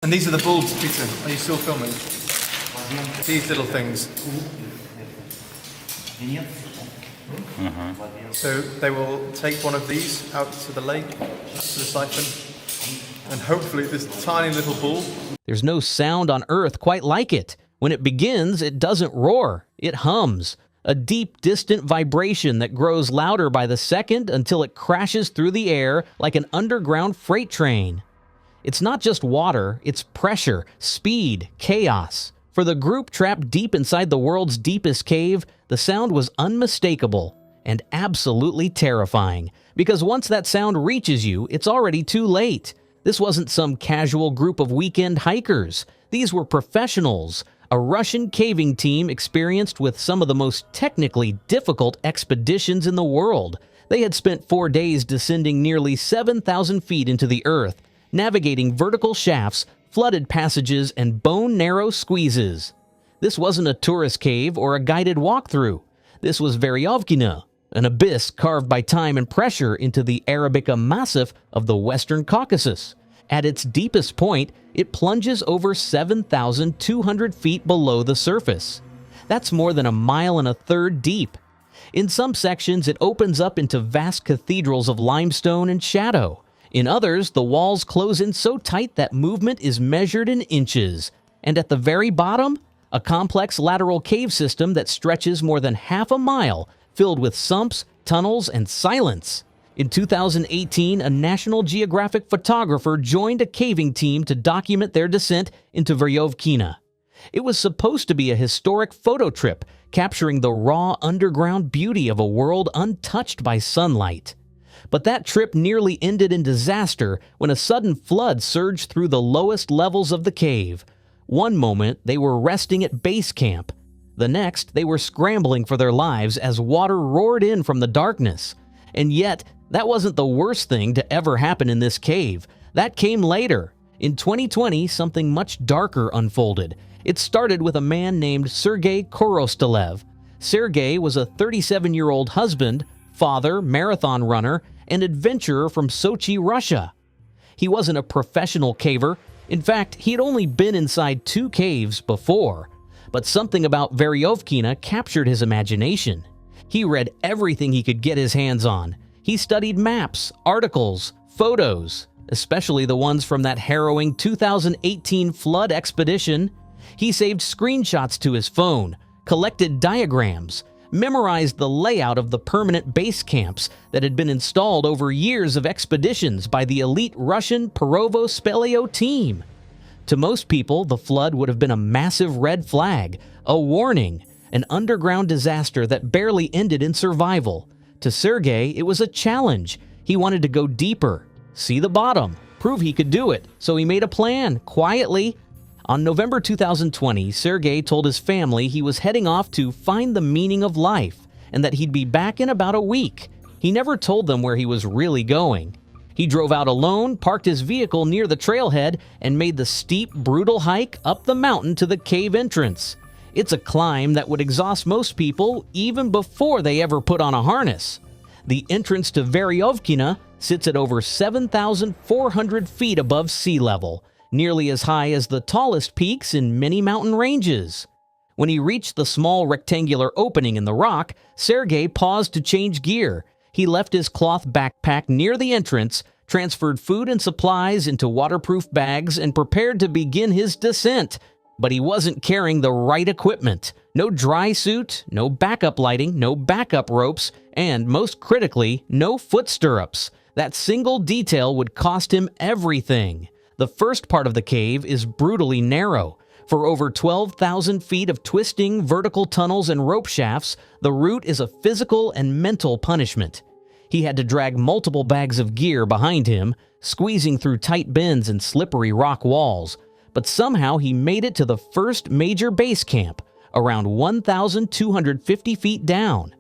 And these are the bulbs, Peter. Are you still filming? These little things. So they will take one of these out to the lake, to the siphon, and hopefully this tiny little bulb. There's no sound on Earth quite like it. When it begins, it doesn't roar, it hums. A deep, distant vibration that grows louder by the second until it crashes through the air like an underground freight train. It's not just water, it's pressure, speed, chaos. For the group trapped deep inside the world's deepest cave, the sound was unmistakable and absolutely terrifying, because once that sound reaches you, it's already too late. This wasn't some casual group of weekend hikers. These were professionals, a Russian caving team experienced with some of the most technically difficult expeditions in the world. They had spent 4 days descending nearly 7,000 feet into the earth, navigating vertical shafts, flooded passages, and bone-narrow squeezes. This wasn't a tourist cave or a guided walkthrough. This was Veryovkina, an abyss carved by time and pressure into the Arabica Massif of the western Caucasus. At its deepest point, it plunges over 7,200 feet below the surface. That's more than 1.25 miles deep. In some sections, it opens up into vast cathedrals of limestone and shadow. In others, the walls close in so tight that movement is measured in inches. And at the very bottom, a complex lateral cave system that stretches more than half a mile, filled with sumps, tunnels, and silence. In 2018, a National Geographic photographer joined a caving team to document their descent into Veryovkina. It was supposed to be a historic photo trip, capturing the raw underground beauty of a world untouched by sunlight. But that trip nearly ended in disaster when a sudden flood surged through the lowest levels of the cave. One moment, they were resting at base camp. The next, they were scrambling for their lives as water roared in from the darkness. And yet, that wasn't the worst thing to ever happen in this cave. That came later. In 2020, something much darker unfolded. It started with a man named Sergei Korostolev. Sergei was a 37-year-old husband, father, marathon runner, and adventurer from Sochi, Russia. He wasn't a professional caver. In fact, he had only been inside 2 caves before. But something about Veryovkina captured his imagination. He read everything he could get his hands on. He studied maps, articles, photos, especially the ones from that harrowing 2018 flood expedition. He saved screenshots to his phone, collected diagrams, memorized the layout of the permanent base camps that had been installed over years of expeditions by the elite Russian Perovo-Speleo team. To most people, the flood would have been a massive red flag, a warning, an underground disaster that barely ended in survival. To Sergei, it was a challenge. He wanted to go deeper, see the bottom, prove he could do it, so he made a plan, quietly. On November 2020, Sergei told his family he was heading off to find the meaning of life and that he'd be back in about a week. He never told them where he was really going. He drove out alone, parked his vehicle near the trailhead, and made the steep, brutal hike up the mountain to the cave entrance. It's a climb that would exhaust most people even before they ever put on a harness. The entrance to Veryovkina sits at over 7,400 feet above sea level, nearly as high as the tallest peaks in many mountain ranges. When he reached the small rectangular opening in the rock, Sergei paused to change gear. He left his cloth backpack near the entrance, transferred food and supplies into waterproof bags, and prepared to begin his descent. But he wasn't carrying the right equipment. No dry suit, no backup lighting, no backup ropes, and most critically, no foot stirrups. That single detail would cost him everything. The first part of the cave is brutally narrow. For over 12,000 feet of twisting vertical tunnels and rope shafts, the route is a physical and mental punishment. He had to drag multiple bags of gear behind him, squeezing through tight bends and slippery rock walls. But somehow he made it to the first major base camp, around 1,250 feet down.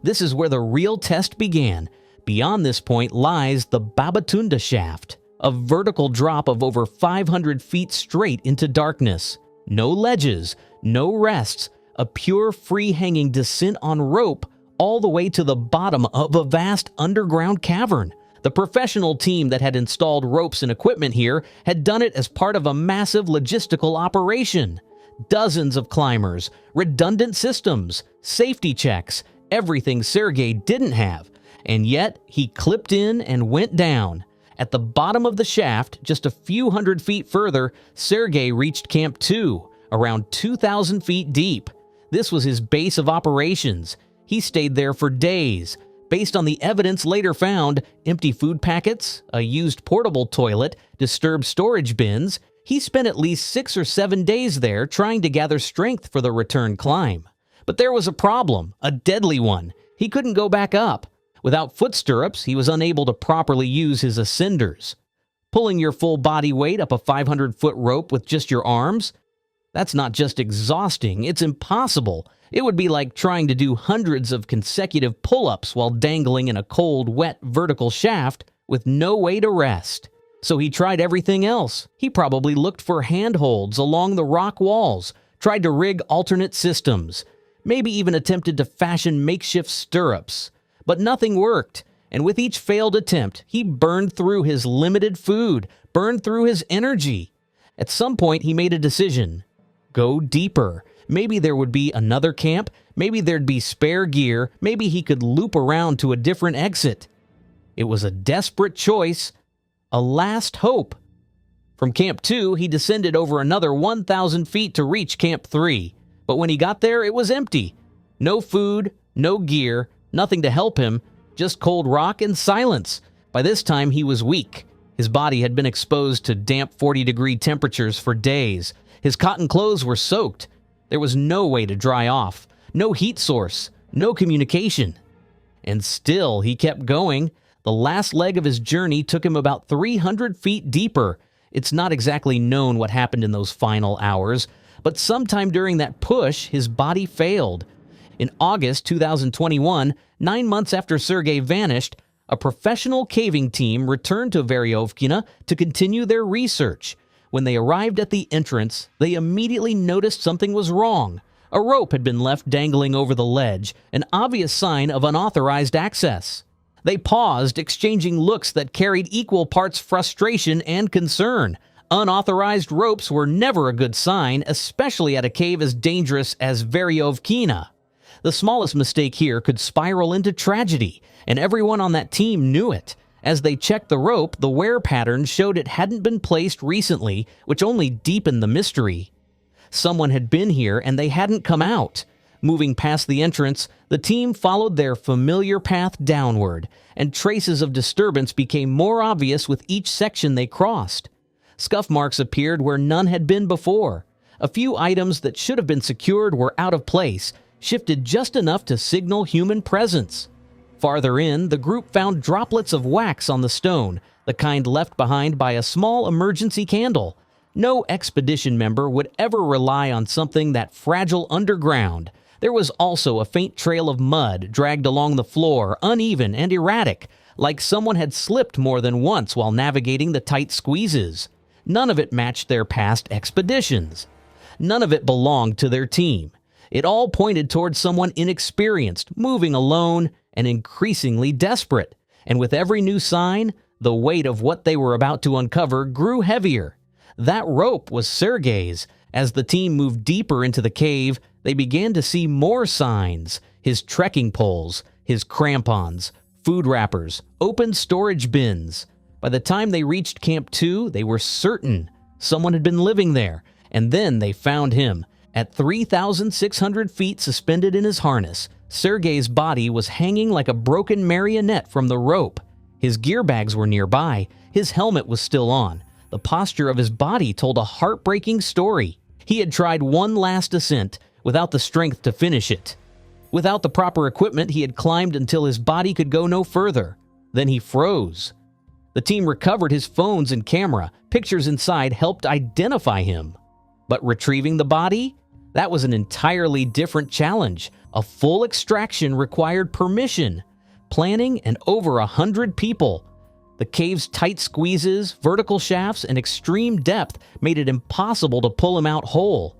This is where the real test began. Beyond this point lies the Babatunda shaft, a vertical drop of over 500 feet straight into darkness. No ledges, no rests, a pure free-hanging descent on rope all the way to the bottom of a vast underground cavern. The professional team that had installed ropes and equipment here had done it as part of a massive logistical operation. Dozens of climbers, redundant systems, safety checks, everything Sergei didn't have. And yet, he clipped in and went down. At the bottom of the shaft, just a few hundred feet further, Sergei reached Camp 2, around 2,000 feet deep. This was his base of operations. He stayed there for days. Based on the evidence later found, empty food packets, a used portable toilet, disturbed storage bins, he spent at least 6 or 7 days there trying to gather strength for the return climb. But there was a problem, a deadly one. He couldn't go back up. Without foot stirrups, he was unable to properly use his ascenders. Pulling your full body weight up a 500-foot rope with just your arms? That's not just exhausting, it's impossible. It would be like trying to do hundreds of consecutive pull-ups while dangling in a cold, wet, vertical shaft with no way to rest. So he tried everything else. He probably looked for handholds along the rock walls, tried to rig alternate systems, maybe even attempted to fashion makeshift stirrups. But nothing worked, and with each failed attempt, he burned through his limited food, burned through his energy. At some point, he made a decision. Go deeper. Maybe there would be another camp, maybe there'd be spare gear, maybe he could loop around to a different exit. It was a desperate choice, a last hope. From Camp 2, he descended over another 1,000 feet to reach Camp 3. But when he got there, it was empty. No food, no gear, nothing to help him, just cold rock and silence. By this time, he was weak. His body had been exposed to damp 40-degree temperatures for days. His cotton clothes were soaked. There was no way to dry off, no heat source, no communication. And still, he kept going. The last leg of his journey took him about 300 feet deeper. It's not exactly known what happened in those final hours, but sometime during that push, his body failed. In August 2021, 9 months after Sergei vanished, a professional caving team returned to Veryovkina to continue their research. When they arrived at the entrance, they immediately noticed something was wrong. A rope had been left dangling over the ledge, an obvious sign of unauthorized access. They paused, exchanging looks that carried equal parts frustration and concern. Unauthorized ropes were never a good sign, especially at a cave as dangerous as Veryovkina. The smallest mistake here could spiral into tragedy, and everyone on that team knew it. As they checked the rope, the wear pattern showed it hadn't been placed recently, which only deepened the mystery. Someone had been here and they hadn't come out. Moving past the entrance, the team followed their familiar path downward, and traces of disturbance became more obvious with each section they crossed. Scuff marks appeared where none had been before. A few items that should have been secured were out of place, shifted just enough to signal human presence. Farther in, the group found droplets of wax on the stone, the kind left behind by a small emergency candle. No expedition member would ever rely on something that fragile underground. There was also a faint trail of mud dragged along the floor, uneven and erratic, like someone had slipped more than once while navigating the tight squeezes. None of it matched their past expeditions. None of it belonged to their team. It all pointed towards someone inexperienced, moving alone, and increasingly desperate. And with every new sign, the weight of what they were about to uncover grew heavier. That rope was Sergei's. As the team moved deeper into the cave, they began to see more signs. His trekking poles, his crampons, food wrappers, open storage bins. By the time they reached Camp 2, they were certain someone had been living there. And then they found him. At 3,600 feet suspended in his harness, Sergei's body was hanging like a broken marionette from the rope. His gear bags were nearby. His helmet was still on. The posture of his body told a heartbreaking story. He had tried one last ascent without the strength to finish it. Without the proper equipment, he had climbed until his body could go no further. Then he froze. The team recovered his phones and camera. Pictures inside helped identify him. But retrieving the body? That was an entirely different challenge. A full extraction required permission, planning, and over 100 people. The cave's tight squeezes, vertical shafts, and extreme depth made it impossible to pull him out whole.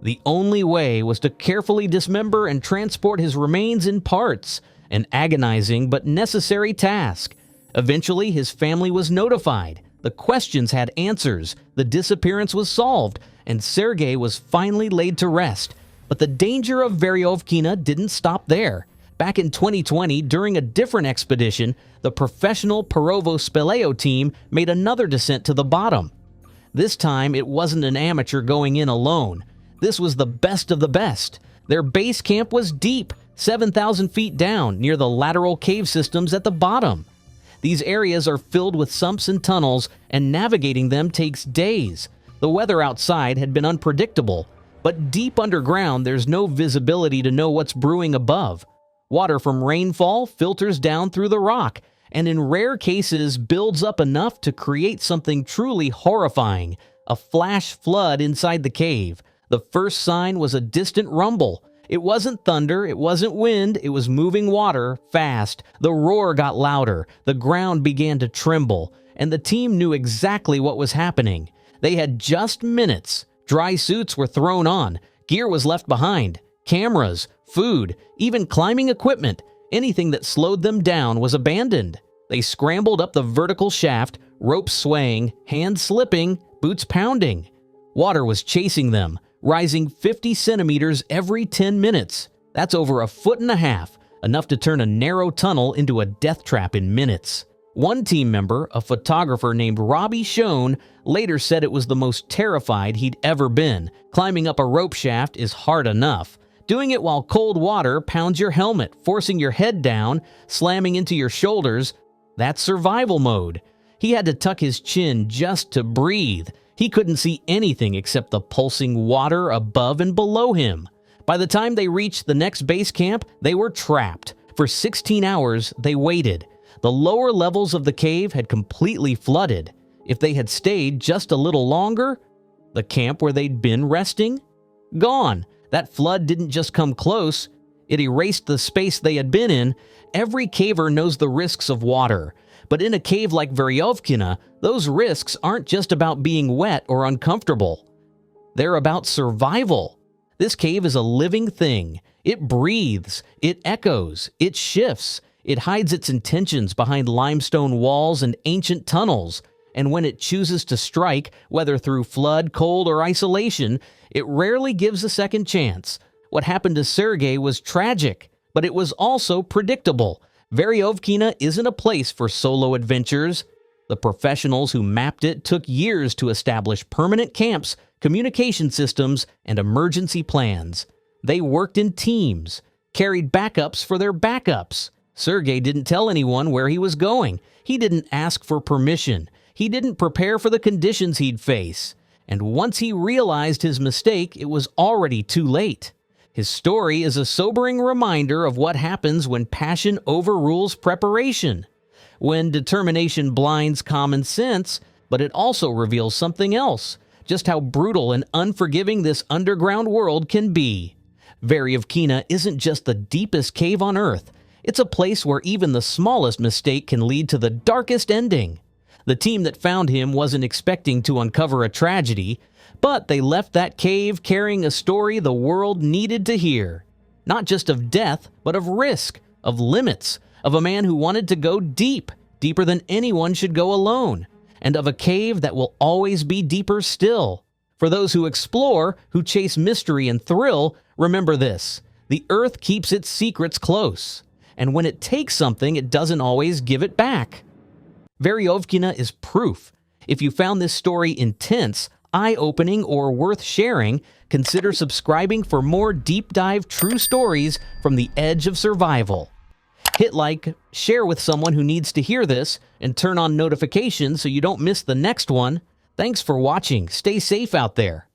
The only way was to carefully dismember and transport his remains in parts, an agonizing but necessary task. Eventually, his family was notified. The questions had answers, the disappearance was solved, and Sergei was finally laid to rest. But the danger of Veryovkina didn't stop there. Back in 2020, during a different expedition, the professional Perovo Speleo team made another descent to the bottom. This time, it wasn't an amateur going in alone. This was the best of the best. Their base camp was deep, 7,000 feet down, near the lateral cave systems at the bottom. These areas are filled with sumps and tunnels, and navigating them takes days. The weather outside had been unpredictable, but deep underground there's no visibility to know what's brewing above. Water from rainfall filters down through the rock, and in rare cases builds up enough to create something truly horrifying, a flash flood inside the cave. The first sign was a distant rumble. It wasn't thunder, it wasn't wind, it was moving water, fast. The roar got louder, the ground began to tremble, and the team knew exactly what was happening. They had just minutes. Dry suits were thrown on, gear was left behind, cameras, food, even climbing equipment. Anything that slowed them down was abandoned. They scrambled up the vertical shaft, ropes swaying, hands slipping, boots pounding. Water was chasing them, rising 50 centimeters every 10 minutes. That's over 1.5 feet, enough to turn a narrow tunnel into a death trap in minutes. One team member, a photographer named Robbie Schoen, later said it was the most terrified he'd ever been. Climbing up a rope shaft is hard enough. Doing it while cold water pounds your helmet, forcing your head down, slamming into your shoulders, that's survival mode. He had to tuck his chin just to breathe. He couldn't see anything except the pulsing water above and below him. By the time they reached the next base camp, they were trapped. For 16 hours, they waited. The lower levels of the cave had completely flooded. If they had stayed just a little longer, the camp where they'd been resting? Gone. That flood didn't just come close, it erased the space they had been in. Every caver knows the risks of water. But in a cave like Veryovkina, those risks aren't just about being wet or uncomfortable. They're about survival. This cave is a living thing. It breathes, it echoes, it shifts, it hides its intentions behind limestone walls and ancient tunnels. And when it chooses to strike, whether through flood, cold, or isolation, it rarely gives a second chance. What happened to Sergei was tragic, but it was also predictable. Veryovkina isn't a place for solo adventures. The professionals who mapped it took years to establish permanent camps, communication systems, and emergency plans. They worked in teams, carried backups for their backups. Sergei didn't tell anyone where he was going. He didn't ask for permission. He didn't prepare for the conditions he'd face. And once he realized his mistake, it was already too late. His story is a sobering reminder of what happens when passion overrules preparation, when determination blinds common sense, but it also reveals something else, just how brutal and unforgiving this underground world can be. Veryovkina isn't just the deepest cave on Earth. It's a place where even the smallest mistake can lead to the darkest ending. The team that found him wasn't expecting to uncover a tragedy, but they left that cave carrying a story the world needed to hear. Not just of death, but of risk, of limits, of a man who wanted to go deep, deeper than anyone should go alone, and of a cave that will always be deeper still. For those who explore, who chase mystery and thrill, remember this: the earth keeps its secrets close, and when it takes something, it doesn't always give it back. Veryovkina is proof. If you found this story intense, eye-opening, or worth sharing, consider subscribing for more deep-dive true stories from the edge of survival. Hit like, share with someone who needs to hear this, and turn on notifications so you don't miss the next one. Thanks for watching. Stay safe out there.